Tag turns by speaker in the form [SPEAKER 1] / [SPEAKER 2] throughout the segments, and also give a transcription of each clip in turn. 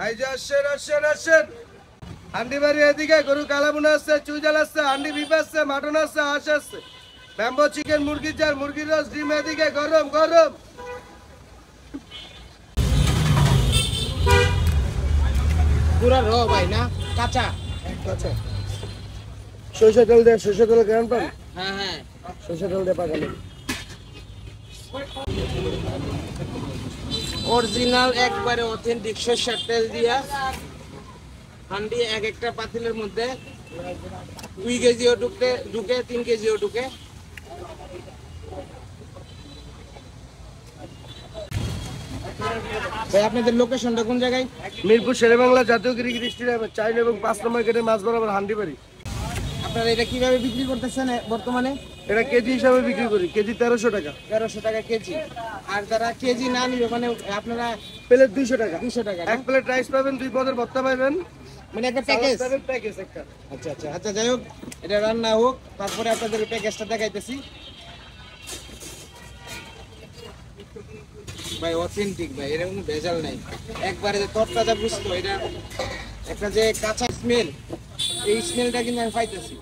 [SPEAKER 1] এই যে আসেন হান্ডি বাড়ি এদিকে গরু কালাবুনা আছে, চুইজাল আছে, হান্ডি বিফ আছে, মাটন আছে, হাঁস আছে, ব্যাম্বো চিকেন, মুরগির জাল, মুরগির রস, ডিম এদিকে গরম গরম।
[SPEAKER 2] পুরা র ভাই না কাঁচা?
[SPEAKER 1] আচ্ছা সরষে তেল দিয়ে, সরষে তেল কেমন পান?
[SPEAKER 2] হ্যাঁ হ্যাঁ,
[SPEAKER 1] সরষে তেল দিয়ে পাকানো।
[SPEAKER 2] অরিজিনাল একবারে অথেন্টিক সরষের তেল দিয়া হান্ডি এক একটা পাতিলের মধ্যে 2 কেজিও ঢুকে 3 কেজিও ঢুকে। ভাই আপনাদের লোকেশনটা কোন জায়গায়?
[SPEAKER 1] মিরপুর শেরেবাংলা জাতীয় ক্রিকেট স্টেডিয়ামে 4 এবং 5 নম্বর গেটে মাছ বরাবর হান্ডি বাড়ি।
[SPEAKER 2] আপনারা এটা কিভাবে বিক্রি করতেছেন বর্তমানে?
[SPEAKER 1] এটা কেজি হিসাবে বিক্রি করি, কেজি 1300 টাকা।
[SPEAKER 2] 1300 টাকা কেজি। আর যারা কেজি না নিবে মানে আপনারা
[SPEAKER 1] প্লেট 200 টাকা।
[SPEAKER 2] 200 টাকা।
[SPEAKER 1] এক প্লেট রাইস পাবেন, 2 পদের ভর্তা পাবেন,
[SPEAKER 2] মানে একটা প্যাকেজ।
[SPEAKER 1] প্যাকেজ একটা।
[SPEAKER 2] আচ্ছা আচ্ছা আচ্ছা, যাই হোক এটা রান্না হোক, তারপরে আপনাদের প্যাকেজটা দেখাইতেছি। ভাই অথেন্টিক ভাই, এর কোনো ভেজাল নাই, একবারে যে তরতাজা বুঝতো। এটা একটা যে কাঁচা স্মেল, এই স্মেলটা কিন্তু আমি পাইতেছি।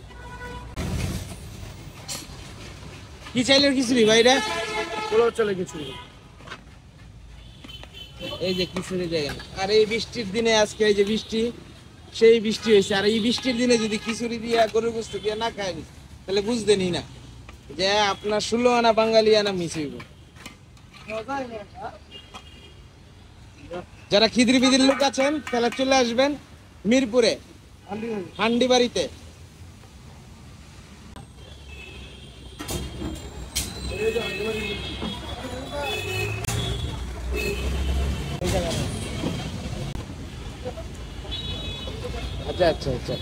[SPEAKER 2] কি চাইলে খিচুড়ি ভাই এটা?
[SPEAKER 1] পোলাও চলে কিছু।
[SPEAKER 2] এই যে খিচুড়ি দেখেন, আর এই বৃষ্টির দিনে আজকে এই যে বৃষ্টি, সেই বৃষ্টি হয়েছে, আর এই বৃষ্টির দিনে যদি খিচুড়ি দিয়ে গরুর গোশত দিয়ে না খাই তাহলে বুঝতেনই না যে আপনার 16 আনা বাঙালি আনা মিস হইব। যারা খিদরি বিদির লোক আছেন তাহলে চলে আসবেন মিরপুরে হান্ডি বাড়িতে। আচ্ছা আচ্ছা আচ্ছা,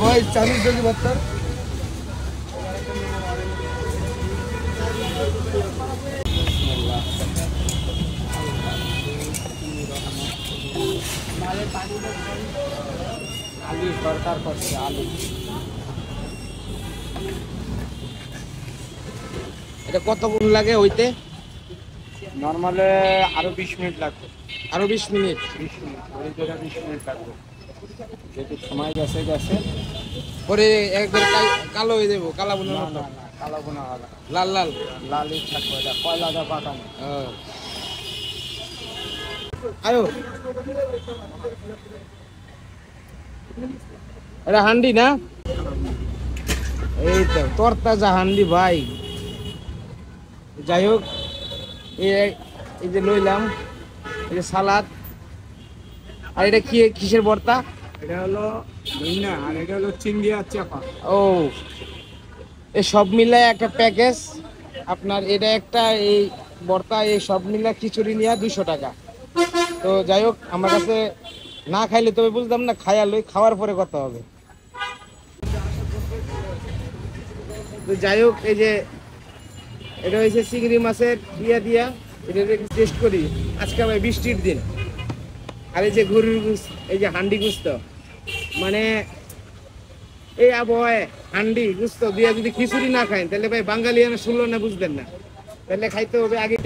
[SPEAKER 1] ভাই 40 কেজি ভর্তা।
[SPEAKER 2] আলু সরকার করছে আলু। এটা কতক্ষণ লাগে হইতে?
[SPEAKER 3] নর্মালে আরো 20 মিনিট লাগবে।
[SPEAKER 2] আরো 20 মিনিট?
[SPEAKER 3] 20 মিনিট, ওই জায়গা 20 মিনিট লাগবে। যেহেতু সময় গেছে
[SPEAKER 2] পরে একবার কালো হয়ে যাবো, কালা বোনার
[SPEAKER 3] না
[SPEAKER 2] মতো।
[SPEAKER 3] না না, কালো বোনা হবে না।
[SPEAKER 2] লাল লাল
[SPEAKER 3] লালই থাকবে, এটা কয়লাটা পাকানো।
[SPEAKER 2] আয়ো, এটা হান্ডি না? এই তো তরতাজা হান্ডি ভাই। যাই হোক, এই যে লইলাম, এই যে সালাদ, আর এটা কি কিসের ভর্তা?
[SPEAKER 3] এটা হলো মিনা, আর এটা হলো চিংড়ি আর চাপা।
[SPEAKER 2] ও, এই সব মিলায় একটা প্যাকেজ আপনার। এটা একটা এই ভর্তা, এই সব মিলা খিচুড়ি নিয়ে 200 টাকা। তো যাই হোক, আমার কাছে না খাইলে তবে বুঝলাম না, খাইয়া লই, খাওয়ার পরে কথা হবে। তো যাই হোক, এই যে এটা হয়েছে চিংড়ি মাছের দিয়া এটা টেস্ট করি। আজকে ভাই বৃষ্টির দিন, আর এই যে গরুর গোশত, এই যে হান্ডি গোশত, মানে এই আবহাওয়ায় হান্ডি গোশত দিয়া যদি খিচুড়ি না খাই তাহলে ভাই বাঙালিয়ানা শুনলো না, বুঝবেন না। তাহলে খাইতে হবে আগে।